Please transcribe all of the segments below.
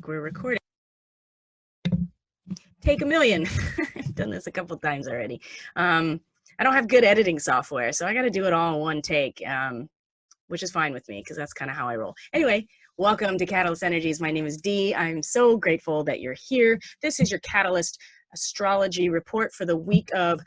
we're recording. Take a million. I've done this a couple times already. I don't have good editing software, so I got to do it all in one take, which is fine with me because that's kind of how I roll. Anyway, welcome to Catalyst Energies. My name is Dee. I'm so grateful that you're here. This is your Catalyst Astrology report for the week of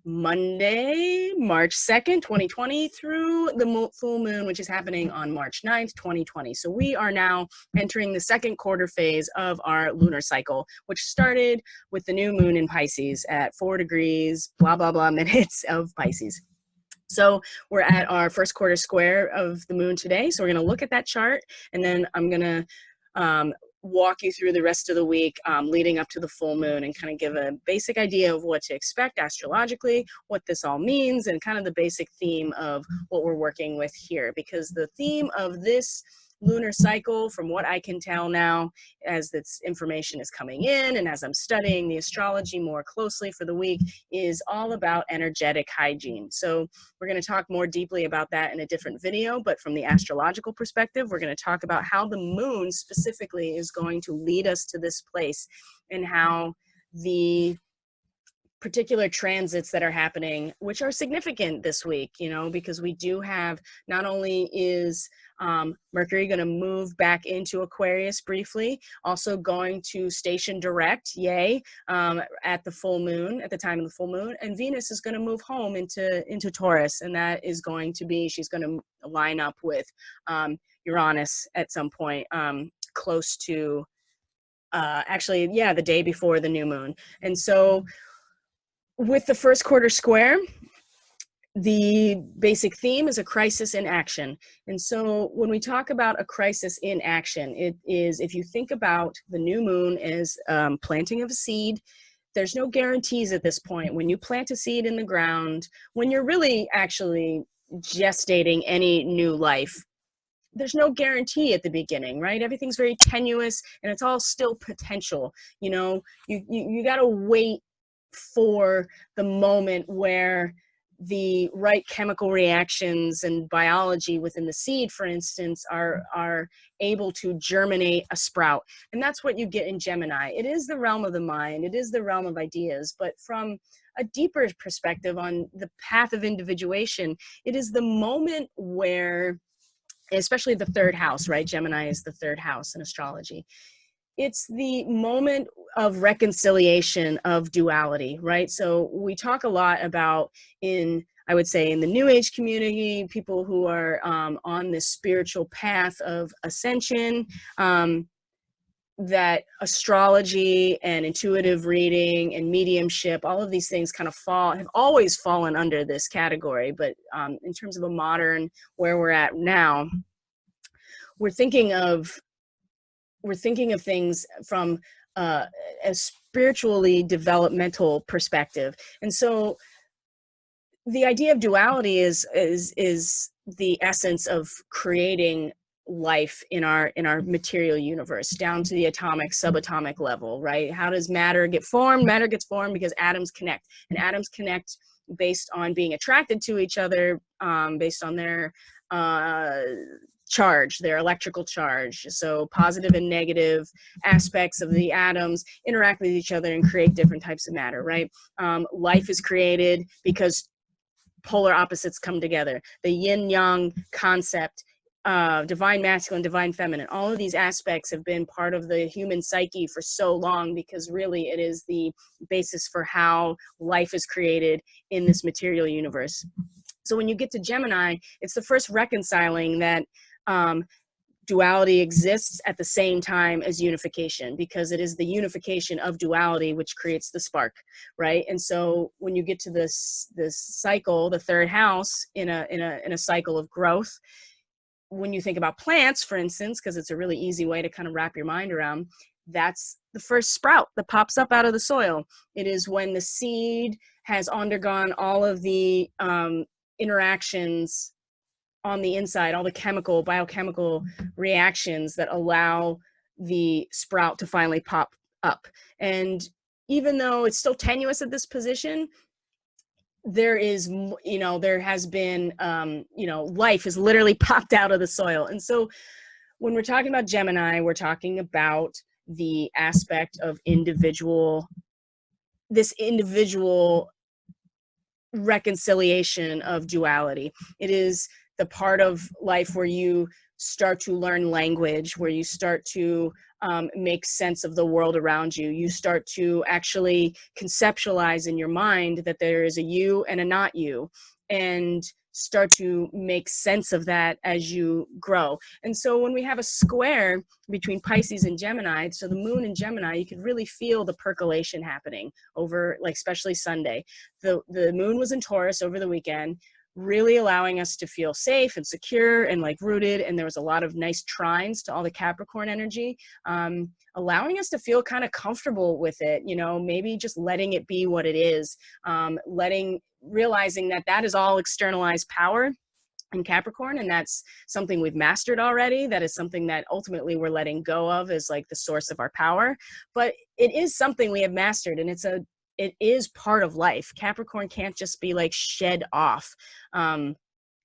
Monday, March 2nd, 2020 through the full moon, which is happening on March 9th, 2020. So we are now entering the second quarter phase of our lunar cycle, which started with the new moon in Pisces at 4 degrees, blah, blah, blah minutes of Pisces. So we're at our first quarter square of the moon today. So we're going to look at that chart, and then I'm going to walk you through the rest of the week leading up to the full moon and kind of give a basic idea of what to expect astrologically, what this all means, and kind of the basic theme of what we're working with here. Because the theme of this lunar cycle, from what I can tell now, as this information is coming in and as I'm studying the astrology more closely for the week, is all about energetic hygiene. So we're going to talk more deeply about that in a different video, but from the astrological perspective, we're going to talk about how the moon specifically is going to lead us to this place, and how the particular transits that are happening, which are significant this week, you know, because we do have, not only is Mercury going to move back into Aquarius briefly, also going to station direct, yay, at the full moon, at the time of the full moon, and Venus is going to move home into Taurus, and that is going to be, she's going to line up with Uranus at some point, close to, actually, yeah, the day before the new moon. And so with the first quarter square, the basic theme is a crisis in action. And so when we talk about a crisis in action, it is, if you think about the new moon as planting of a seed, there's no guarantees at this point. When you plant a seed in the ground, when you're really actually gestating any new life, there's no guarantee at the beginning, right? Everything's very tenuous and it's all still potential. You know, you got to wait for the moment where the right chemical reactions and biology within the seed, for instance, are able to germinate a sprout. And that's what you get in Gemini. It is the realm of the mind. It is the realm of ideas. But from a deeper perspective on the path of individuation, it is the moment where, especially the third house, right? Gemini is the third house in astrology. It's the moment of reconciliation of duality, right? So we talk a lot about, I would say, in the New Age community, people who are on this spiritual path of ascension, that astrology and intuitive reading and mediumship, all of these things kind of have always fallen under this category. But in terms of a modern, where we're at now, we're thinking of things from a spiritually developmental perspective. And so the idea of duality is the essence of creating life in our material universe, down to the atomic, subatomic level, right? How does matter get formed? Matter gets formed because atoms connect, and atoms connect based on being attracted to each other, based on their charge, their electrical charge. So positive and negative aspects of the atoms interact with each other and create different types of matter, right? Life is created because polar opposites come together. The yin-yang concept, divine masculine, divine feminine, all of these aspects have been part of the human psyche for so long, because really it is the basis for how life is created in this material universe. So when you get to Gemini, it's the first reconciling that duality exists at the same time as unification, because it is the unification of duality which creates the spark, right? And so when you get to this cycle, the third house in a cycle of growth, when you think about plants, for instance, because it's a really easy way to kind of wrap your mind around, that's the first sprout that pops up out of the soil. It is when the seed has undergone all of the interactions on the inside, all the biochemical reactions that allow the sprout to finally pop up. And even though it's still tenuous at this position, there is, there has been, life has literally popped out of the soil. And so when we're talking about Gemini, we're talking about the aspect of this individual reconciliation of duality. It is the part of life where you start to learn language, where you start to make sense of the world around you. You start to actually conceptualize in your mind that there is a you and a not you, and start to make sense of that as you grow. And so when we have a square between Pisces and Gemini, so the moon in Gemini, you can really feel the percolation happening over, like, especially Sunday. The moon was in Taurus over the weekend, really allowing us to feel safe and secure and like rooted. And there was a lot of nice trines to all the Capricorn energy, allowing us to feel kind of comfortable with it, you know, maybe just letting it be what it is, realizing that that is all externalized power in Capricorn, and that's something we've mastered already. That is something that ultimately we're letting go of as like the source of our power, but it is something we have mastered, and it is part of life. Capricorn can't just be like shed off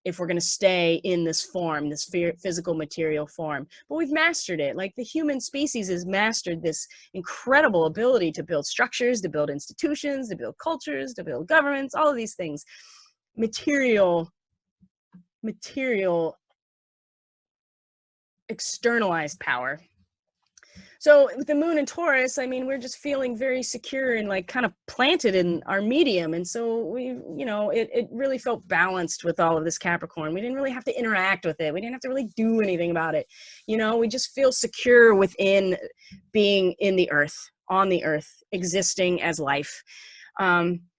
if we're going to stay in this form, this physical material form. But we've mastered it. Like the human species has mastered this incredible ability to build structures, to build institutions, to build cultures, to build governments, all of these things. Material externalized power. So with the moon in Taurus, I mean, we're just feeling very secure and like kind of planted in our medium. And so we, you know, it really felt balanced with all of this Capricorn. We didn't really have to interact with it. We didn't have to really do anything about it. You know, we just feel secure within being in the earth, on the earth, existing as life.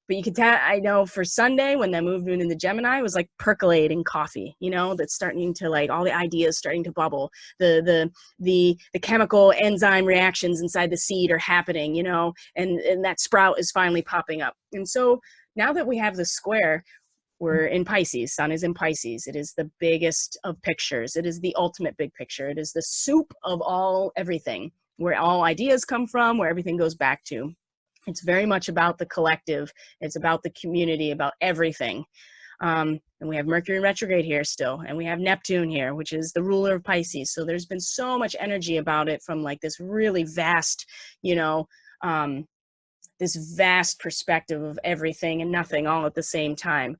But you can tell, I know for Sunday, when that moon in the Gemini was like percolating coffee, you know, that's starting to like, all the ideas starting to bubble. The chemical enzyme reactions inside the seed are happening, you know, and that sprout is finally popping up. And so now that we have the square, we're in Pisces, Sun is in Pisces. It is the biggest of pictures. It is the ultimate big picture. It is the soup of everything, where all ideas come from, where everything goes back to. It's very much about the collective. It's about the community, about everything. And we have Mercury retrograde here still, and we have Neptune here, which is the ruler of Pisces. So there's been so much energy about it from like this really vast, you know, this vast perspective of everything and nothing all at the same time.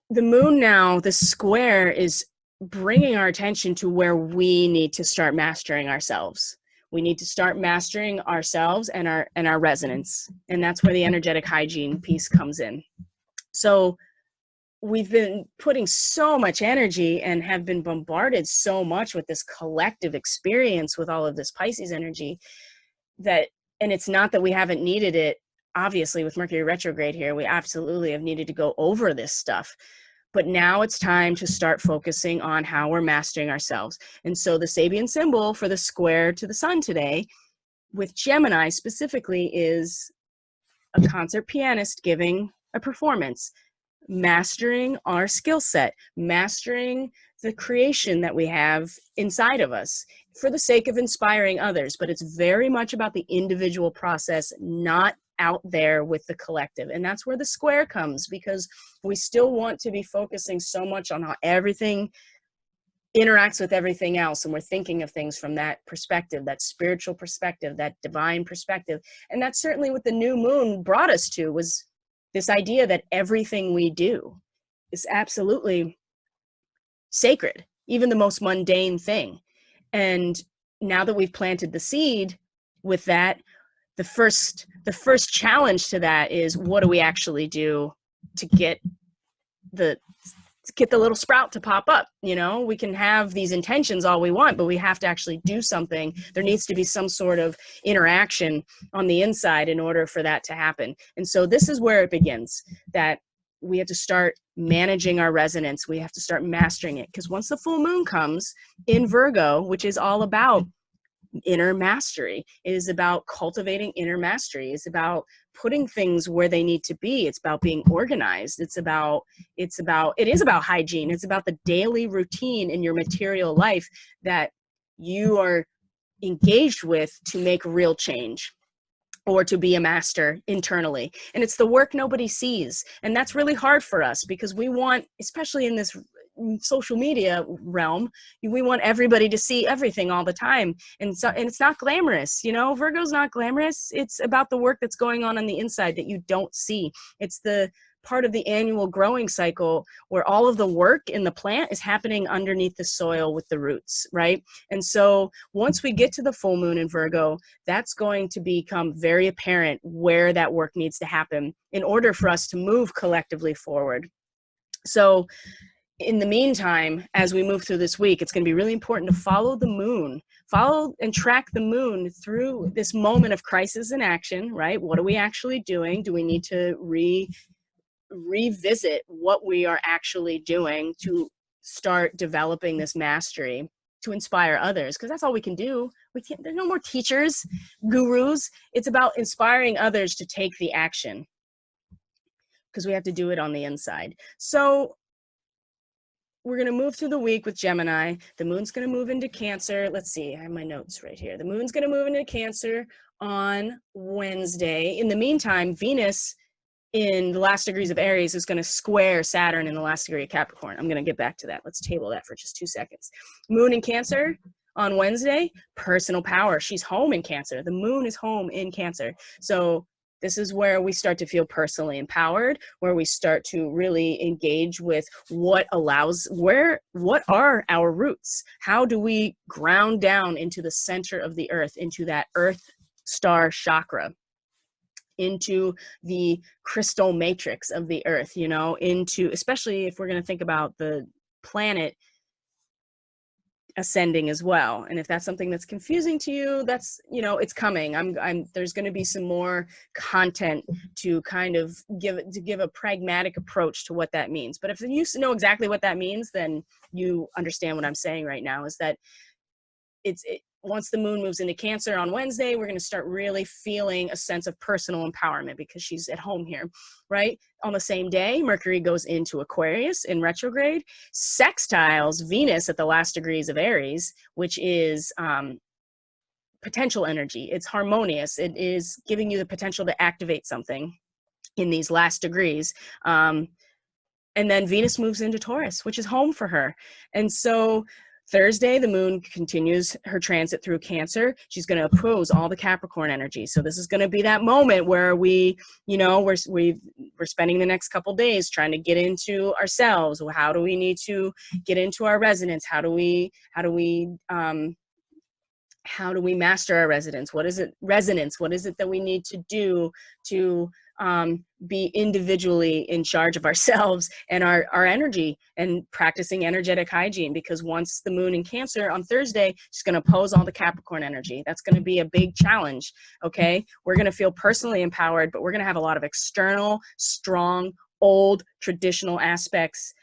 The moon now, the square, is bringing our attention to where we need to start mastering ourselves. We need to start mastering ourselves and our resonance. And that's where the energetic hygiene piece comes in. So we've been putting so much energy and have been bombarded so much with this collective experience with all of this Pisces energy and it's not that we haven't needed it. Obviously, with Mercury retrograde here, we absolutely have needed to go over this stuff. But now it's time to start focusing on how we're mastering ourselves. And so the Sabian symbol for the square to the sun today, with Gemini specifically, is a concert pianist giving a performance, mastering our skill set, mastering the creation that we have inside of us for the sake of inspiring others. But it's very much about the individual process, not out there with the collective. And that's where the square comes, because we still want to be focusing so much on how everything interacts with everything else, and we're thinking of things from that perspective, that spiritual perspective, that divine perspective. And that's certainly what the new moon brought us to, was this idea that everything we do is absolutely sacred, even the most mundane thing. And now that we've planted the seed with that, the first challenge to that is, what do we actually do to get the little sprout to pop up? You know, we can have these intentions all we want, but we have to actually do something. There needs to be some sort of interaction on the inside in order for that to happen. And so this is where it begins, that we have to start managing our resonance. We have to start mastering it, because once the full moon comes in Virgo, which is all about inner mastery, it is about cultivating inner mastery. It's about putting things where they need to be. It's about being organized. It is about hygiene. It's about the daily routine in your material life that you are engaged with to make real change, or to be a master internally. And it's the work nobody sees. And that's really hard for us, because we want, especially in this social media realm, we want everybody to see everything all the time. And it's not glamorous, you know, Virgo's not glamorous. It's about the work that's going on the inside that you don't see. It's the part of the annual growing cycle where all of the work in the plant is happening underneath the soil with the roots, right? And so once we get to the full moon in Virgo, that's going to become very apparent where that work needs to happen in order for us to move collectively forward. So in the meantime, as we move through this week, it's going to be really important to follow the moon, follow and track the moon through this moment of crisis in action, right? What are we actually doing? Do we need to revisit what we are actually doing to start developing this mastery to inspire others? Because that's all we can do. There's no more teachers, gurus. It's about inspiring others to take the action, because we have to do it on the inside. So we're going to move through the week with Gemini. The moon's going to move into Cancer. Let's see, I have my notes right here. The moon's going to move into Cancer on Wednesday. In the meantime, Venus in the last degrees of Aries is going to square Saturn in the last degree of Capricorn. I'm going to get back to that. Let's table that for just 2 seconds. Moon in Cancer on Wednesday, personal power. She's home in Cancer. The moon is home in Cancer. So this is where we start to feel personally empowered, where we start to really engage with what are our roots? How do we ground down into the center of the earth, into that earth star chakra, into the crystal matrix of the earth, you know, into, especially if we're going to think about the planet ascending as well. And if that's something that's confusing to you, that's, you know, it's coming. There's going to be some more content to kind of give a pragmatic approach to what that means. But if you know exactly what that means, then you understand what I'm saying right now, is that once the moon moves into Cancer on Wednesday, we're going to start really feeling a sense of personal empowerment because she's at home here, right? On the same day, Mercury goes into Aquarius in retrograde, sextiles Venus at the last degrees of Aries, which is potential energy. It's harmonious. It is giving you the potential to activate something in these last degrees. And then Venus moves into Taurus, which is home for her. And so Thursday, the moon continues her transit through Cancer. She's going to oppose all the Capricorn energy. So this is going to be that moment where we're spending the next couple days trying to get into ourselves. How do we need to get into our resonance? How do we master our resonance? What is it that we need to do to be individually in charge of ourselves and our energy, and practicing energetic hygiene? Because once the moon in Cancer on Thursday, she's going to oppose all the Capricorn energy. That's going to be a big challenge. Okay. We're going to feel personally empowered, but we're going to have a lot of external, strong, old, traditional aspects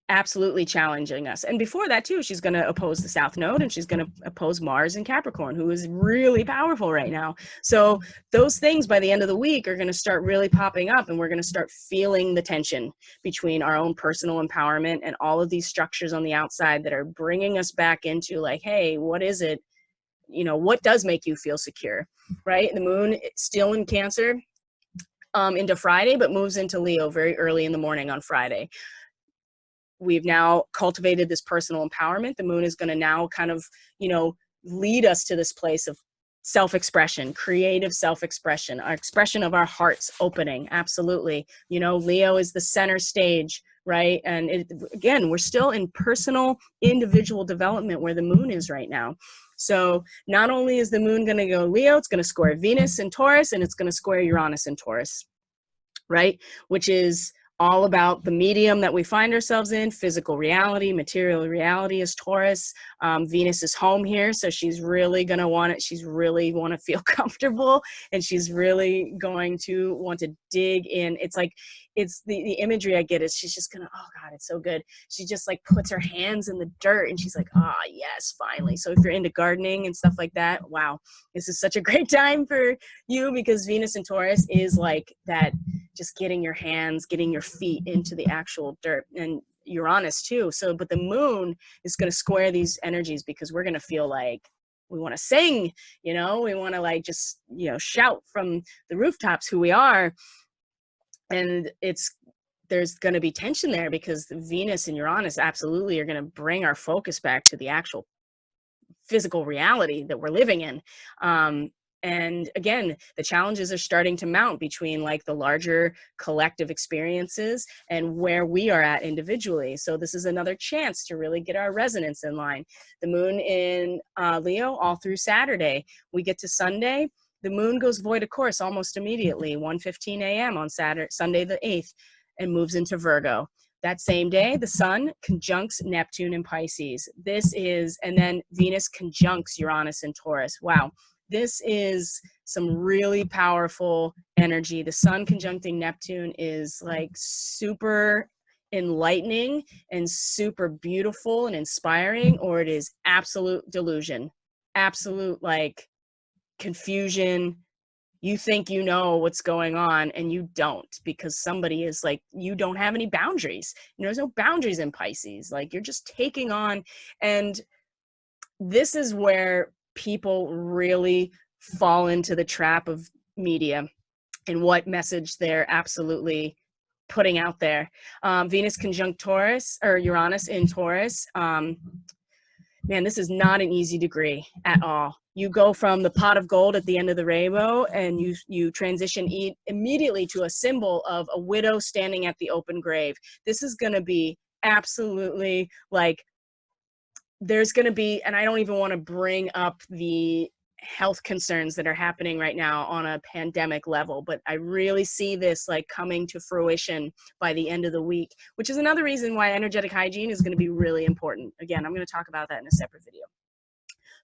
absolutely challenging us. And before that too, she's going to oppose the South Node, and she's going to oppose Mars in Capricorn, who is really powerful right now. So those things by the end of the week are going to start really popping up, and we're going to start feeling the tension between our own personal empowerment and all of these structures on the outside that are bringing us back into like, hey, what is it? You know, what does make you feel secure, right? The moon still in Cancer into Friday, but moves into Leo very early in the morning on Friday. We've now cultivated this personal empowerment. The moon is going to now kind of, you know, lead us to this place of self-expression, creative self-expression, our expression of our hearts opening. Absolutely. You know, Leo is the center stage, right? And again, we're still in personal, individual development where the moon is right now. So not only is the moon going to go Leo, it's going to square Venus in Taurus, and it's going to square Uranus in Taurus, right? Which is all about the medium that we find ourselves in, physical reality, material reality is Taurus. Venus is home here, so she's really going to want it. She's really want to feel comfortable, and she's really going to want to dig in. It's like, it's the imagery I get is she's just going to, oh God, it's so good. She just like puts her hands in the dirt, and she's like, ah, oh, yes, finally. So if you're into gardening and stuff like that, wow, this is such a great time for you, because Venus in Taurus is like that, just getting your hands, getting your feet into the actual dirt, and Uranus too. So, but the moon is going to square these energies, because we're going to feel like we want to sing, you know, we want to like just, you know, shout from the rooftops who we are. And it's there's going to be tension there because Venus and Uranus absolutely are going to bring our focus back to the actual physical reality that we're living in. And again, the challenges are starting to mount between like the larger collective experiences and where we are at individually. So this is another chance to really get our resonance in line. The moon in Leo all through Saturday. We get to Sunday, the moon goes void of course almost immediately, 1:15 a.m. on Sunday the 8th, and moves into Virgo. That same day, the sun conjuncts Neptune in Pisces. This is, and then Venus conjuncts Uranus in Taurus. Wow. This is some really powerful energy. The sun conjuncting Neptune is like super enlightening and super beautiful and inspiring, or it is absolute delusion, absolute like confusion. You think you know what's going on and you don't, because somebody is like, you don't have any boundaries. There's no boundaries in Pisces. Like, you're just taking on. And this is where people really fall into the trap of media and what message they're absolutely putting out there. Venus conjunct Taurus, or Uranus in Taurus. Man, this is not an easy degree at all. You go from the pot of gold at the end of the rainbow, and you transition immediately to a symbol of a widow standing at the open grave. This is going to be absolutely like, there's going to be, and I don't even want to bring up the health concerns that are happening right now on a pandemic level, but I really see this like coming to fruition by the end of the week, which is another reason why energetic hygiene is going to be really important. Again, I'm going to talk about that in a separate video.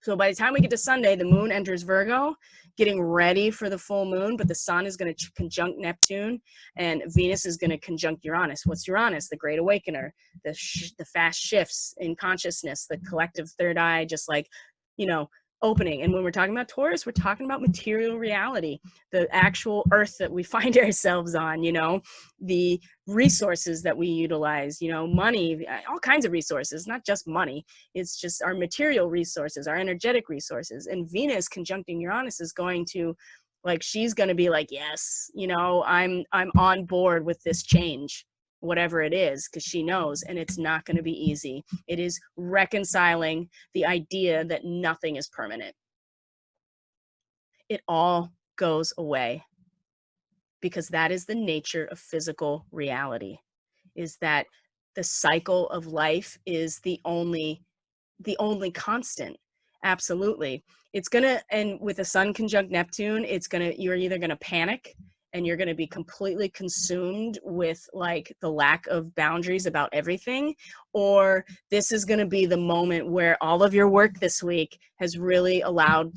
So by the time we get to Sunday, the moon enters Virgo, getting ready for the full moon, but the sun is going to conjunct Neptune, and Venus is going to conjunct Uranus. What's Uranus? The great awakener, the fast shifts in consciousness, the collective third eye, just like, you know, opening. And when we're talking about Taurus, we're talking about material reality, the actual earth that we find ourselves on, you know, the resources that we utilize, you know, money, all kinds of resources, not just money. It's just our material resources, our energetic resources. And Venus conjuncting Uranus is going to, like, she's going to be like, yes, you know, I'm on board with this change, whatever it is, because she knows, and it's not going to be easy. It is reconciling the idea that nothing is permanent. It all goes away, because that is the nature of physical reality, is that the cycle of life is the only constant. Absolutely. It's gonna, and with the sun conjunct Neptune, it's gonna, you're either gonna panic and you're going to be completely consumed with like the lack of boundaries about everything, or this is going to be the moment where all of your work this week has really allowed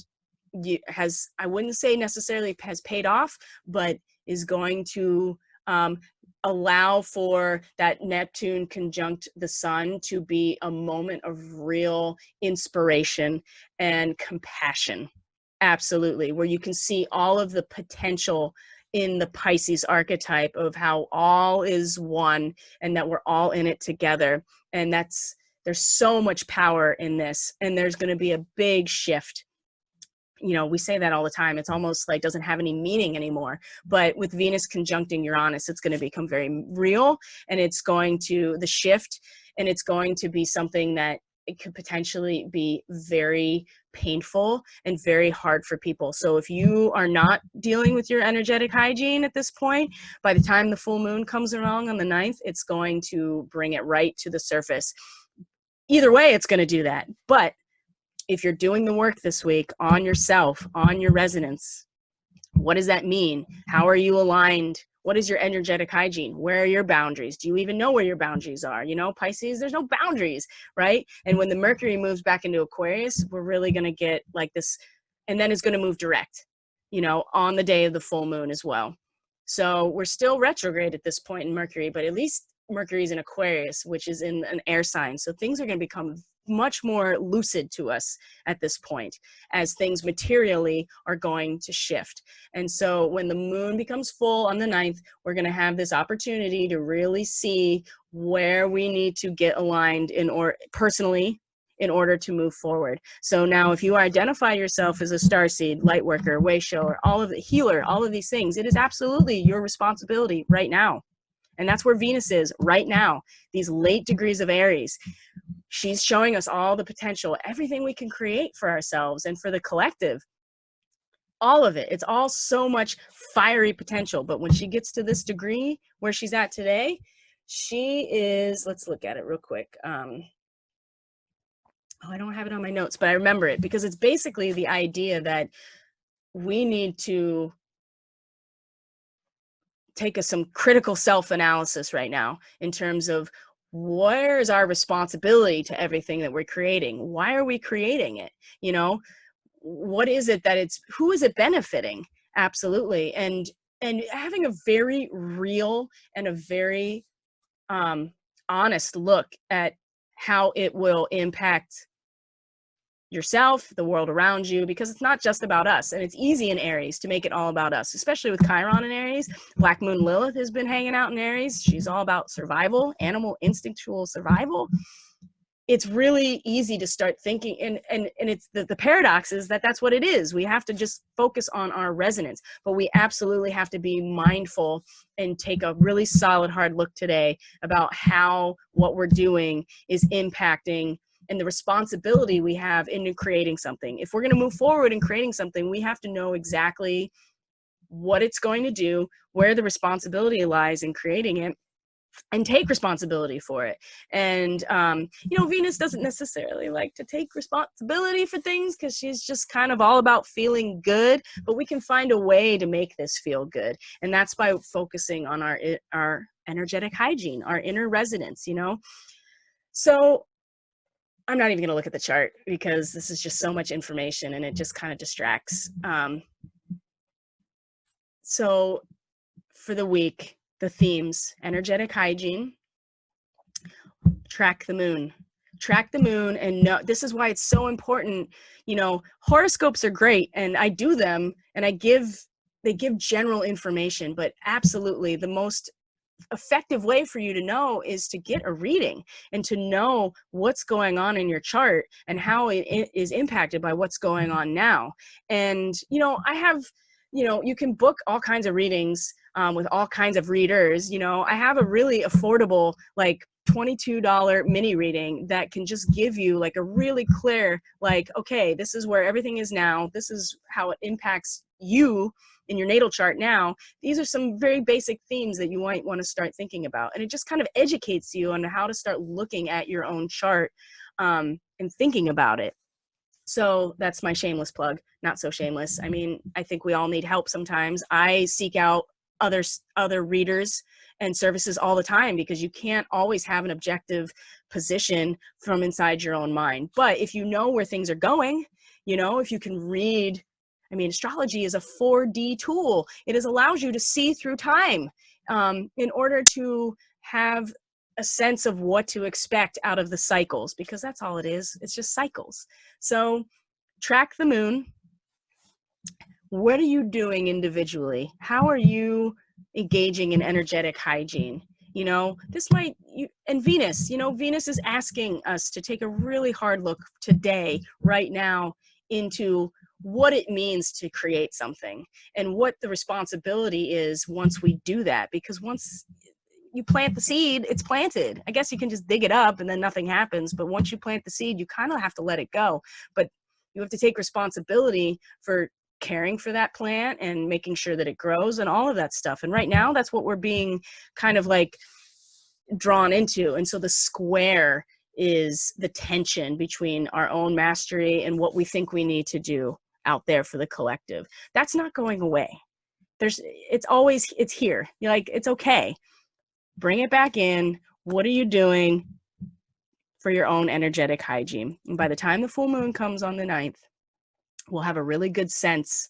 you, has, I wouldn't say necessarily has paid off, but is going to allow for that Neptune conjunct the sun to be a moment of real inspiration and compassion. Absolutely. Where you can see all of the potential in the Pisces archetype of how all is one and that we're all in it together. And that's, there's so much power in this, and there's going to be a big shift. You know, we say that all the time. It's almost like doesn't have any meaning anymore. But with Venus conjuncting Uranus, it's going to become very real, and it's going to, the shift, and it's going to be something that it could potentially be very painful and very hard for people. So if you are not dealing with your energetic hygiene at this point, by the time the full moon comes along on the 9th, it's going to bring it right to the surface. Either way, it's going to do that. But if you're doing the work this week on yourself, on your resonance, what does that mean? How are you aligned? What is your energetic hygiene? Where are your boundaries? Do you even know where your boundaries are? You know, Pisces, there's no boundaries, right? And when the Mercury moves back into Aquarius, we're really going to get like this, and then it's going to move direct, you know, on the day of the full moon as well. So we're still retrograde at this point in Mercury, but at least Mercury's in Aquarius, which is in an air sign. So things are going to become much more lucid to us at this point, as things materially are going to shift. And so when the moon becomes full on the 9th, we're going to have this opportunity to really see where we need to get aligned personally in order to move forward. So now if you identify yourself as a starseed, light worker, way shower, all of the healer, all of these things, it is absolutely your responsibility right now And that's where Venus is right now, these late degrees of Aries. She's showing us all the potential, everything we can create for ourselves and for the collective. All of it. It's all so much fiery potential. But when she gets to this degree where she's at today, she is, let's look at it real quick. Oh, I don't have it on my notes, but I remember it because it's basically the idea that we need to take some critical self-analysis right now in terms of where is our responsibility to everything that we're creating? Why are we creating it? You know, what is it that who is it benefiting? Absolutely. And having a very real and a very honest look at how it will impact yourself, the world around you, because it's not just about us. And it's easy in Aries to make it all about us, especially with Chiron in Aries. Black Moon Lilith has been hanging out in Aries. She's all about survival, animal instinctual survival. It's really easy to start thinking, and it's the paradox is that that's what it is. We have to just focus on our resonance, but we absolutely have to be mindful and take a really solid hard look today about how what we're doing is impacting and the responsibility we have in creating something. If we're going to move forward in creating something, we have to know exactly what it's going to do, where the responsibility lies in creating it, and take responsibility for it. And, you know, Venus doesn't necessarily like to take responsibility for things because she's just kind of all about feeling good, but we can find a way to make this feel good. And that's by focusing on our energetic hygiene, our inner resonance, you know? So I'm not even going to look at the chart because this is just so much information and it just kind of distracts. So for the week, the themes: energetic hygiene, track the moon. Track the moon, and know, this is why it's so important. You know, horoscopes are great and I do them and they give general information, but absolutely the most effective way for you to know is to get a reading and to know what's going on in your chart and how it is impacted by what's going on now. And, you know, I have, you know, you can book all kinds of readings with all kinds of readers. You know, I have a really affordable, like $22 mini reading that can just give you like a really clear, like, okay, this is where everything is now. This is how it impacts you in your natal chart now. These are some very basic themes that you might want to start thinking about. And it just kind of educates you on how to start looking at your own chart and thinking about it. So that's my shameless plug. Not so shameless. I mean, I think we all need help sometimes. I seek out other readers and services all the time because you can't always have an objective position from inside your own mind. But if you know where things are going, you know, if you can read, I mean, astrology is a 4D tool. It allows you to see through time in order to have a sense of what to expect out of the cycles, because that's all it is. It's just cycles. So track the moon. What are you doing individually? How are you engaging in energetic hygiene? You know, this might, and Venus, you know, Venus is asking us to take a really hard look today, right now, into what it means to create something and what the responsibility is once we do that. Because once you plant the seed, it's planted. I guess you can just dig it up and then nothing happens. But once you plant the seed, you kind of have to let it go. But you have to take responsibility for caring for that plant and making sure that it grows and all of that stuff. And right now, that's what we're being kind of like drawn into. And so the square is the tension between our own mastery and what we think we need to do out there for the collective. That's not going away. It's here. You're like, it's okay. Bring it back in. What are you doing for your own energetic hygiene? And by the time the full moon comes on the 9th, we'll have a really good sense.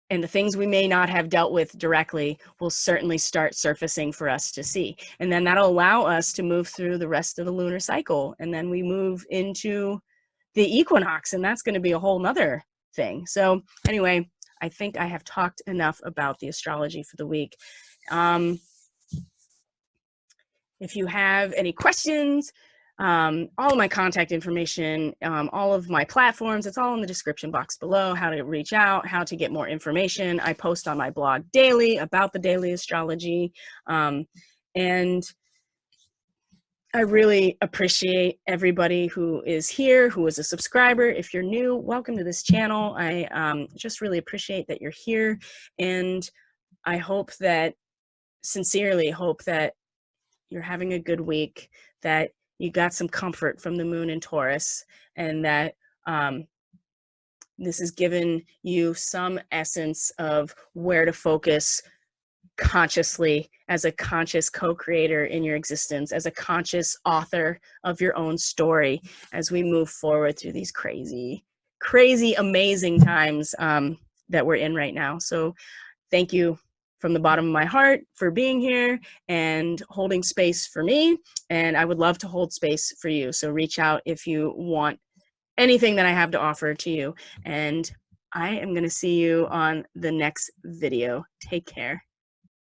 And the things we may not have dealt with directly will certainly start surfacing for us to see. And then that'll allow us to move through the rest of the lunar cycle. And then we move into the equinox, and that's going to be a whole nother thing. So anyway, I think I have talked enough about the astrology for the week. If you have any questions, all of my contact information, all of my platforms, it's all in the description box below, how to reach out, how to get more information. I post on my blog daily about the daily astrology. And I really appreciate everybody who is here, who is a subscriber. If you're new, welcome to this channel. I just really appreciate that you're here. And I hope that, sincerely hope that you're having a good week, that you got some comfort from the moon in Taurus, and that this has given you some essence of where to focus consciously as a conscious co-creator in your existence, as a conscious author of your own story, as we move forward through these crazy, amazing times that we're in right now. So thank you from the bottom of my heart for being here and holding space for me. And I would love to hold space for you. So reach out if you want anything that I have to offer to you. And I am going to see you on the next video. Take care.